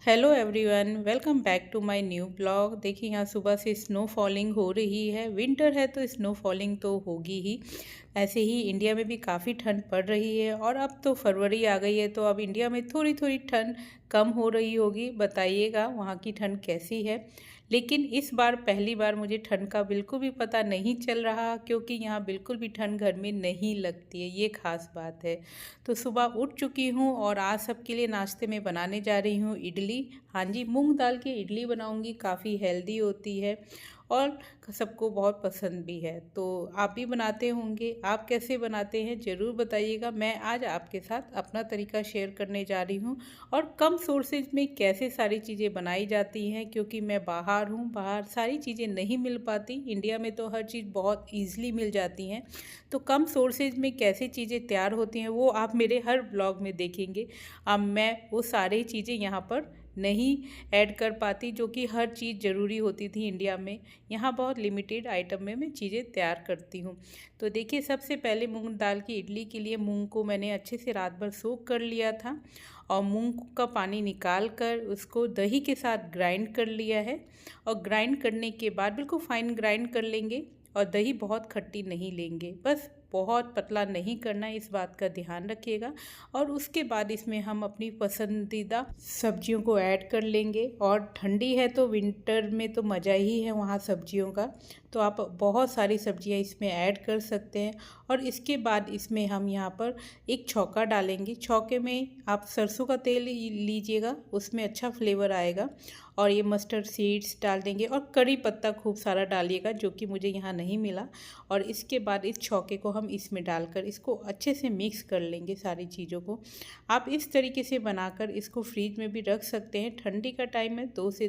Hello everyone, welcome back to my new blog. देखिए यहाँ सुबह से स्नो फॉलिंग हो रही है। विंटर है तो स्नो फॉलिंग तो होगी ही। ऐसे ही इंडिया में भी काफ़ी ठंड पड़ रही है और अब तो फरवरी आ गई है तो अब इंडिया में थोड़ी थोड़ी ठंड कम हो रही होगी। बताइएगा वहाँ की ठंड कैसी है। लेकिन इस बार पहली बार मुझे ठंड का बिल्कुल भी पता नहीं चल रहा, क्योंकि यहाँ बिल्कुल भी ठंड घर में नहीं लगती है, ये खास बात है। तो सुबह उठ चुकी हूँ और आज सबके लिए नाश्ते में बनाने जा रही हूँ इडली। हाँ जी, मूंग दाल की इडली बनाऊँगी, काफ़ी हेल्दी होती है और सबको बहुत पसंद भी है। तो आप भी बनाते होंगे, आप कैसे बनाते हैं ज़रूर बताइएगा। मैं आज आपके साथ अपना तरीका शेयर करने जा रही हूँ और कम सोर्सेज में कैसे सारी चीज़ें बनाई जाती हैं, क्योंकि मैं बाहर हूँ, बाहर सारी चीज़ें नहीं मिल पाती। इंडिया में तो हर चीज़ बहुत ईज़िली मिल जाती हैं, तो कम सोर्सेज में कैसे चीज़ें तैयार होती हैं वो आप मेरे हर ब्लॉग में देखेंगे। अब मैं वो सारी चीज़ें यहाँ पर नहीं ऐड कर पाती जो कि हर चीज़ ज़रूरी होती थी इंडिया में। यहाँ बहुत लिमिटेड आइटम में मैं चीज़ें तैयार करती हूँ। तो देखिए, सबसे पहले मूंग दाल की इडली के लिए मूंग को मैंने अच्छे से रात भर सोख कर लिया था और मूंग का पानी निकाल कर उसको दही के साथ ग्राइंड कर लिया है। और ग्राइंड करने के बाद बिल्कुल फाइन ग्राइंड कर लेंगे और दही बहुत खट्टी नहीं लेंगे, बस बहुत पतला नहीं करना, इस बात का ध्यान रखिएगा। और उसके बाद इसमें हम अपनी पसंदीदा सब्जियों को ऐड कर लेंगे। और ठंडी है तो विंटर में तो मज़ा ही है वहाँ सब्जियों का, तो आप बहुत सारी सब्जियां इसमें ऐड कर सकते हैं। और इसके बाद इसमें हम यहाँ पर एक छौंका डालेंगे। छौंके में आप सरसों का तेल लीजिएगा, उसमें अच्छा फ्लेवर आएगा। और ये मस्टर्ड सीड्स डाल देंगे और कड़ी पत्ता खूब सारा डालिएगा, जो कि मुझे यहाँ नहीं मिला। और इसके बाद इस छौंके को हम इसमें डालकर इसको अच्छे से मिक्स कर लेंगे सारी चीज़ों को। आप इस तरीके से बनाकर इसको फ्रीज में भी रख सकते हैं। ठंडी का टाइम है, 2 से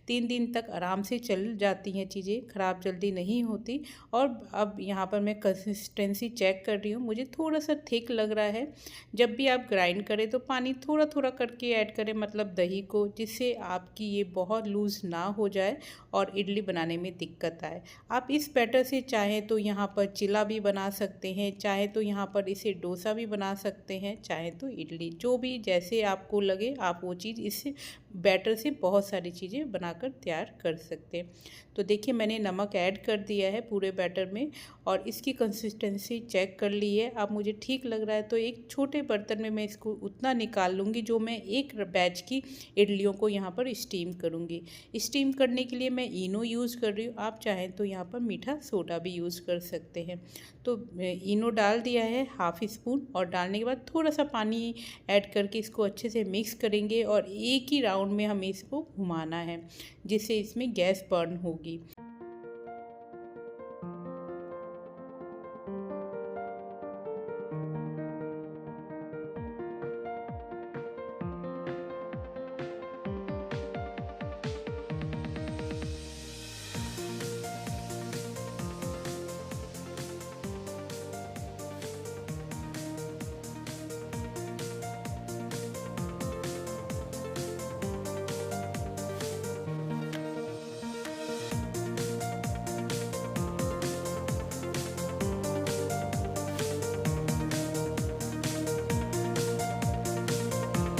3 दिन तक आराम से चल जाती हैं चीज़ें, ख़राब जल्दी नहीं होती। और अब यहाँ पर मैं कंसिस्टेंसी चेक कर रही हूँ, मुझे थोड़ा सा थिक लग रहा है। जब भी आप ग्राइंड करें तो पानी थोड़ा थोड़ा करके ऐड करें, मतलब दही को, जिससे आपकी ये बहुत लूज़ ना हो जाए और इडली बनाने में दिक्कत आए। आप इस बैटर से चाहें तो यहाँ पर चिला भी बना सकते हैं, चाहे तो यहाँ पर इसे डोसा भी बना सकते हैं, चाहे तो इडली, जो भी जैसे आपको लगे आप वो चीज़ इससे बैटर से बहुत सारी चीज़ें बनाकर तैयार कर सकते हैं। तो देखिए, मैंने नमक ऐड कर दिया है पूरे बैटर में और इसकी कंसिस्टेंसी चेक कर ली है। अब मुझे ठीक लग रहा है तो एक छोटे बर्तन में मैं इसको उतना निकाल लूँगी जो मैं एक बैच की इडलियों को यहाँ पर स्टीम करूँगी। स्टीम करने के लिए मैं इनो यूज़ कर रही हूँ, आप चाहें तो यहाँ पर मीठा सोडा भी यूज़ कर सकते हैं। तो इनो डाल दिया है हाफ स्पून, और डालने के बाद थोड़ा सा पानी ऐड करके इसको अच्छे से मिक्स करेंगे और एक ही राउंड में हमें इसको घुमाना है, जिससे इसमें गैस बर्न होगी।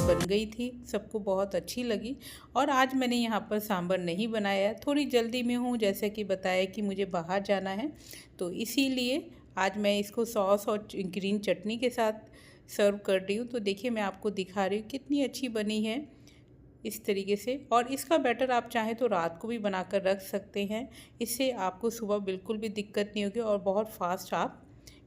बन गई थी, सबको बहुत अच्छी लगी। और आज मैंने यहाँ पर सांभर नहीं बनाया है, थोड़ी जल्दी में हूँ, जैसे कि बताया कि मुझे बाहर जाना है, तो इसीलिए आज मैं इसको सॉस और ग्रीन चटनी के साथ सर्व कर रही हूँ। तो देखिए, मैं आपको दिखा रही हूँ कितनी अच्छी बनी है इस तरीके से। और इसका बैटर आप चाहें तो रात को भी बनाकर रख सकते हैं, इससे आपको सुबह बिल्कुल भी दिक्कत नहीं होगी और बहुत फास्ट आप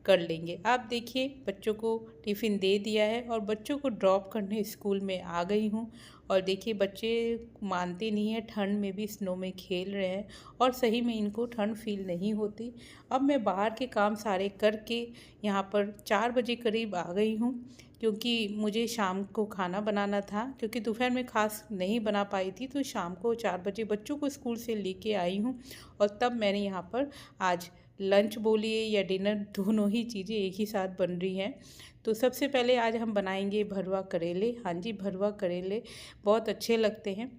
कर लेंगे। आप देखिए, बच्चों को टिफ़िन दे दिया है और बच्चों को ड्रॉप करने स्कूल में आ गई हूँ। और देखिए, बच्चे मानते नहीं हैं, ठंड में भी स्नो में खेल रहे हैं और सही में इनको ठंड फील नहीं होती। अब मैं बाहर के काम सारे करके यहाँ पर 4 बजे करीब आ गई हूँ, क्योंकि मुझे शाम को खाना बनाना था, क्योंकि दोपहर में खास नहीं बना पाई थी, तो शाम को 4 बजे बच्चों को स्कूल से लेके आई हूँ। और तब मैंने यहाँ पर आज लंच बोलिए या डिनर, दोनों ही चीज़ें एक ही साथ बन रही हैं। तो सबसे पहले आज हम बनाएंगे भरवा करेले। हाँ जी, भरवा करेले बहुत अच्छे लगते हैं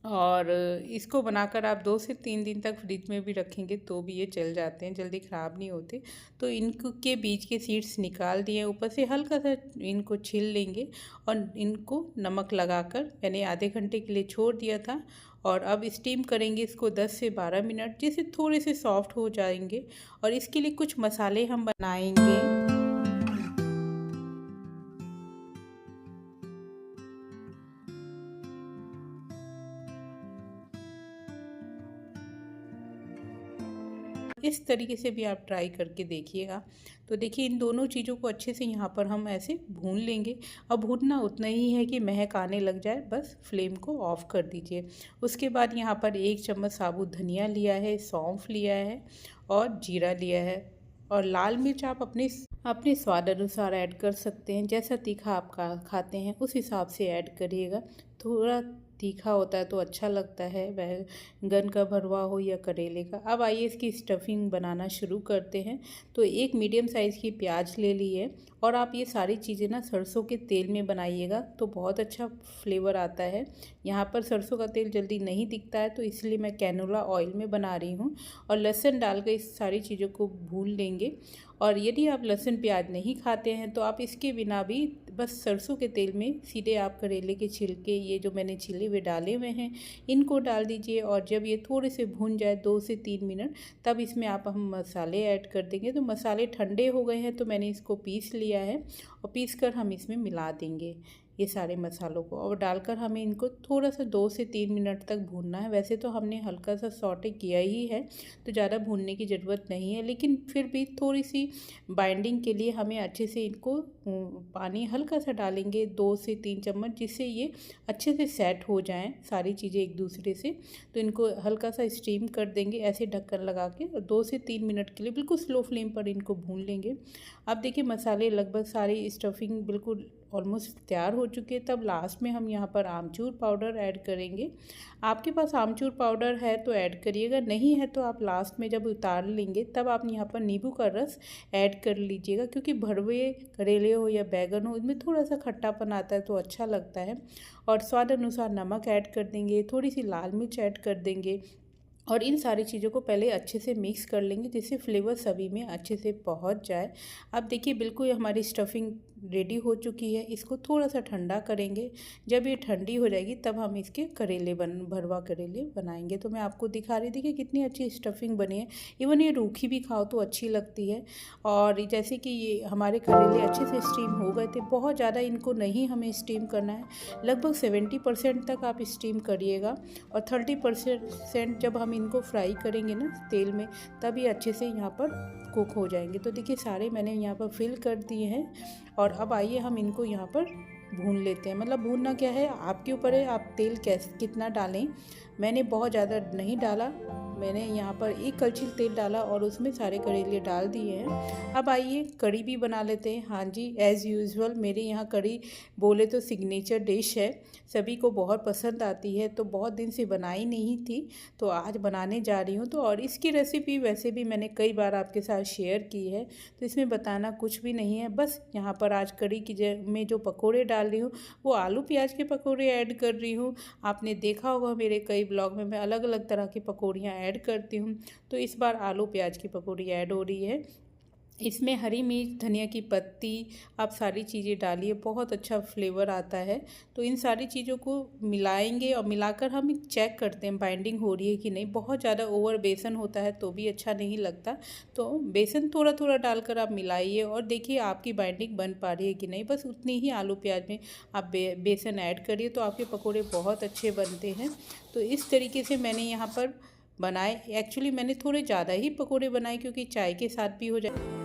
और इसको बनाकर आप 2 से 3 दिन तक फ्रिज में भी रखेंगे तो भी ये चल जाते हैं, जल्दी ख़राब नहीं होते। तो इनको के बीच के सीड्स निकाल दिए, ऊपर से हल्का सा इनको छील लेंगे और इनको नमक लगाकर मैंने आधे घंटे के लिए छोड़ दिया था। और अब स्टीम करेंगे इसको 10 से 12 मिनट, जिससे थोड़े से सॉफ्ट हो जाएंगे। और इसके लिए कुछ मसाले हम बनाएंगे। इस तरीके से भी आप ट्राई करके देखिएगा। तो देखिए इन दोनों चीज़ों को अच्छे से यहाँ पर हम ऐसे भून लेंगे। अब भूनना उतना ही है कि महक आने लग जाए, बस फ्लेम को ऑफ कर दीजिए। उसके बाद यहाँ पर 1 चम्मच साबुत धनिया लिया है, सौंफ लिया है और जीरा लिया है। और लाल मिर्च आप अपने स्वाद अनुसार ऐड कर सकते हैं, जैसा तीखा आप खाते हैं उस हिसाब से ऐड करिएगा। थोड़ा तीखा होता है तो अच्छा लगता है, वह गन का भरवा हो या करेले का। अब आइए इसकी स्टफिंग बनाना शुरू करते हैं। तो एक मीडियम साइज़ की प्याज ले ली है और आप ये सारी चीज़ें ना सरसों के तेल में बनाइएगा तो बहुत अच्छा फ्लेवर आता है। यहाँ पर सरसों का तेल जल्दी नहीं दिखता है तो इसलिए मैं कैनोला ऑयल में बना रही हूँ। और लहसुन डालकर इस सारी चीज़ों को भून लेंगे। और यदि आप लहसुन प्याज नहीं खाते हैं तो आप इसके बिना भी बस सरसों के तेल में सीधे आप करेले के छिलके, ये जो मैंने छिले हुए डाले हुए हैं, इनको डाल दीजिए। और जब ये थोड़े से भून जाए 2 से 3 मिनट, तब इसमें हम मसाले ऐड कर देंगे। तो मसाले ठंडे हो गए हैं तो मैंने इसको पीस लिया है और पीस कर हम इसमें मिला देंगे ये सारे मसालों को। और डालकर हमें इनको थोड़ा सा 2 से 3 मिनट तक भूनना है। वैसे तो हमने हल्का सा सॉटे किया ही है तो ज़्यादा भूनने की ज़रूरत नहीं है, लेकिन फिर भी थोड़ी सी बाइंडिंग के लिए हमें अच्छे से इनको पानी हल्का सा डालेंगे 2 से 3 चम्मच, जिससे ये अच्छे से सेट हो जाएं सारी चीज़ें एक दूसरे से। तो इनको हल्का सा स्टीम कर देंगे ऐसे ढक्कन लगा के, 2 से 3 मिनट के लिए बिल्कुल स्लो फ्लेम पर इनको भून लेंगे। अब देखिए मसाले लगभग सारी स्टफिंग बिल्कुल ऑलमोस्ट तैयार हो चुके हैं। तब लास्ट में हम यहाँ पर आमचूर पाउडर ऐड करेंगे। आपके पास आमचूर पाउडर है तो ऐड करिएगा, नहीं है तो आप लास्ट में जब उतार लेंगे तब आप यहाँ पर नींबू का रस ऐड कर लीजिएगा, क्योंकि भरवे करेले हो या बैगन हो, इनमें थोड़ा सा खट्टापन आता है तो अच्छा लगता है। और स्वाद अनुसार नमक ऐड कर देंगे, थोड़ी सी लाल मिर्च ऐड कर देंगे। और इन सारी चीज़ों को पहले अच्छे से मिक्स कर लेंगे जिससे फ्लेवर सभी में अच्छे से पहुंच जाए। अब देखिए बिल्कुल हमारी स्टफिंग रेडी हो चुकी है। इसको थोड़ा सा ठंडा करेंगे। जब ये ठंडी हो जाएगी तब हम इसके भरवा करेले बनाएंगे। तो मैं आपको दिखा रही थी कि कितनी अच्छी स्टफिंग बनी है। इवन ये रूखी भी खाओ तो अच्छी लगती है। और जैसे कि ये हमारे करेले अच्छे से स्टीम हो गए थे, बहुत ज़्यादा इनको नहीं हमें स्टीम करना है, लगभग 70% तक आप स्टीम करिएगा। और 30% जब हम इनको फ्राई करेंगे ना तेल में, तब ये अच्छे से यहाँ पर कुक हो जाएंगे। तो देखिए सारे मैंने यहाँ पर फिल कर दिए हैं। और अब आइए हम इनको यहाँ पर भून लेते हैं। मतलब भूनना क्या है, आपके ऊपर है, आप तेल कितना डालें। मैंने बहुत ज़्यादा नहीं डाला, मैंने यहाँ पर 1 कलछी तेल डाला और उसमें सारे करेले डाल दिए हैं। अब आइए कढ़ी भी बना लेते हैं। हाँ जी, एज़ यूजुअल मेरे यहाँ कढ़ी बोले तो सिग्नेचर डिश है, सभी को बहुत पसंद आती है। तो बहुत दिन से बनाई नहीं थी तो आज बनाने जा रही हूँ। तो और इसकी रेसिपी वैसे भी मैंने कई बार आपके साथ शेयर की है, तो इसमें बताना कुछ भी नहीं है। बस यहाँ पर आज कढ़ी में जो पकोड़े डाल रही हूँ वो आलू प्याज के पकोड़े ऐड कर रही हूँ। आपने देखा होगा मेरे कई ब्लॉग में मैं अलग अलग तरह की पकौड़ियाँ ऐड करती हूँ, तो इस बार आलू प्याज की पकौड़ी ऐड हो रही है। इसमें हरी मिर्च, धनिया की पत्ती, आप सारी चीज़ें डालिए, बहुत अच्छा फ्लेवर आता है। तो इन सारी चीज़ों को मिलाएंगे और मिलाकर हम चेक करते हैं बाइंडिंग हो रही है कि नहीं। बहुत ज़्यादा ओवर बेसन होता है तो भी अच्छा नहीं लगता, तो बेसन थोड़ा थोड़ा डालकर आप मिलाइए और देखिए आपकी बाइंडिंग बन पा रही है कि नहीं। बस उतनी ही आलू प्याज में आप बेसन ऐड करिए तो आपके पकौड़े बहुत अच्छे बनते हैं। तो इस तरीके से मैंने यहाँ पर बनाए। एक्चुअली मैंने थोड़े ज़्यादा ही पकौड़े बनाए क्योंकि चाय के साथ भी हो जाए।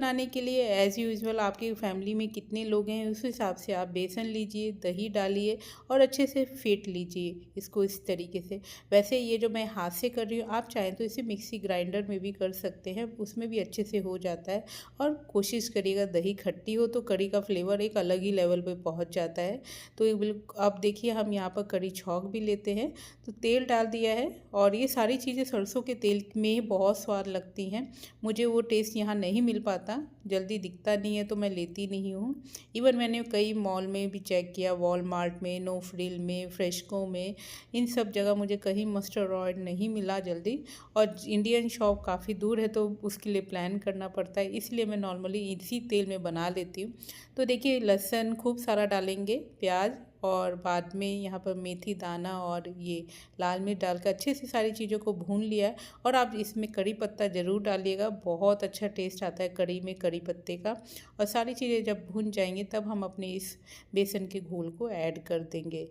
बनाने के लिए एज़ यूजुअल आपकी फैमिली में कितने लोग हैं उस हिसाब से आप बेसन लीजिए, दही डालिए और अच्छे से फेंट लीजिए इसको इस तरीके से। वैसे ये जो मैं हाथ से कर रही हूँ, आप चाहें तो इसे मिक्सी ग्राइंडर में भी कर सकते हैं, उसमें भी अच्छे से हो जाता है। और कोशिश करिएगा दही खट्टी हो तो कढ़ी का फ्लेवर एक अलग ही लेवल पे पहुँच जाता है। तो ये बिल्कुल अब देखिए हम यहाँ पर कढ़ी छौंक भी लेते हैं। तो तेल डाल दिया है और ये सारी चीज़ें सरसों के तेल में बहुत स्वाद लगती हैं। मुझे वो टेस्ट यहाँ नहीं मिल पाता, जल्दी दिखता नहीं है तो मैं लेती नहीं हूँ। इवन मैंने कई मॉल में भी चेक किया, वॉलमार्ट में, नो फ्रिल में, फ्रेशको में, इन सब जगह मुझे कहीं मस्टर्ड ऑयल नहीं मिला जल्दी। और इंडियन शॉप काफ़ी दूर है तो उसके लिए प्लान करना पड़ता है, इसलिए मैं नॉर्मली इसी तेल में बना लेती हूँ। तो देखिए लहसुन खूब सारा डालेंगे, प्याज, और बाद में यहाँ पर मेथी दाना और ये लाल मिर्च डालकर अच्छे से सारी चीज़ों को भून लिया। और आप इसमें कड़ी पत्ता ज़रूर डालिएगा, बहुत अच्छा टेस्ट आता है कड़ी में कड़ी पत्ते का। और सारी चीज़ें जब भून जाएंगी तब हम अपने इस बेसन के घोल को ऐड कर देंगे।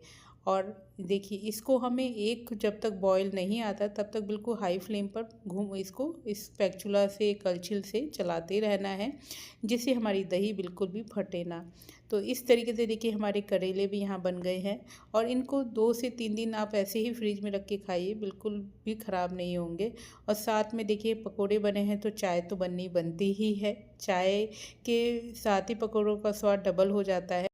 और देखिए इसको हमें एक जब तक बॉईल नहीं आता तब तक बिल्कुल हाई फ्लेम पर इसको इस स्पैचुला से, कलछिल से चलाते रहना है, जिससे हमारी दही बिल्कुल भी फटे ना। तो इस तरीके से देखिए हमारे करेले भी यहाँ बन गए हैं। और इनको 2 से 3 दिन आप ऐसे ही फ्रिज में रख के खाइए, बिल्कुल भी ख़राब नहीं होंगे। और साथ में देखिए पकोड़े बने हैं तो चाय तो बनती ही है, चाय के साथ ही पकोड़ों का स्वाद डबल हो जाता है।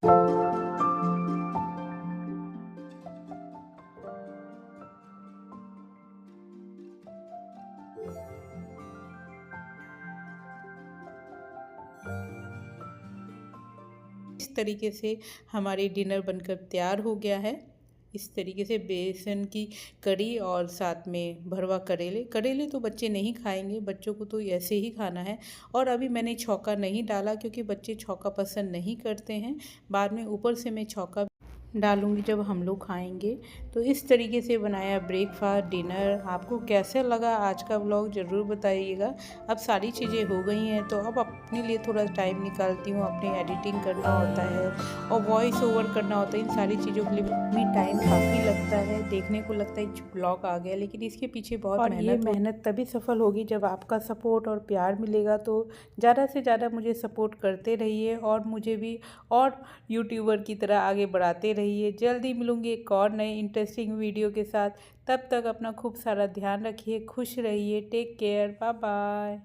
इस तरीके से हमारी डिनर बनकर तैयार हो गया है। इस तरीके से बेसन की कड़ी और साथ में भरवा करेले, करेले तो बच्चे नहीं खाएंगे, बच्चों को तो ऐसे ही खाना है। और अभी मैंने छौंका नहीं डाला क्योंकि बच्चे छौंका पसंद नहीं करते हैं, बाद में ऊपर से मैं छौंका डालूंगी जब हम लोग खाएंगे। तो इस तरीके से बनाया ब्रेकफास्ट, डिनर। आपको कैसा लगा आज का व्लॉग ज़रूर बताइएगा। अब सारी चीज़ें हो गई हैं तो अब अपने लिए थोड़ा टाइम निकालती हूँ, अपनी एडिटिंग करना होता है और वॉइस ओवर करना होता है, इन सारी चीज़ों के लिए भी टाइम काफ़ी लगता है। देखने को लगता है व्लॉग आ गया, लेकिन इसके पीछे बहुत मेहनत तभी सफल होगी जब आपका सपोर्ट और प्यार मिलेगा। तो ज़्यादा से ज़्यादा मुझे सपोर्ट करते रहिए और मुझे भी और यूट्यूबर की तरह आगे बढ़ाते रहिए। जल्दी मिलूँगी एक और नए इंटरेस्टिंग वीडियो के साथ। तब तक अपना खूब सारा ध्यान रखिए, खुश रहिए, टेक केयर, बाय बाय।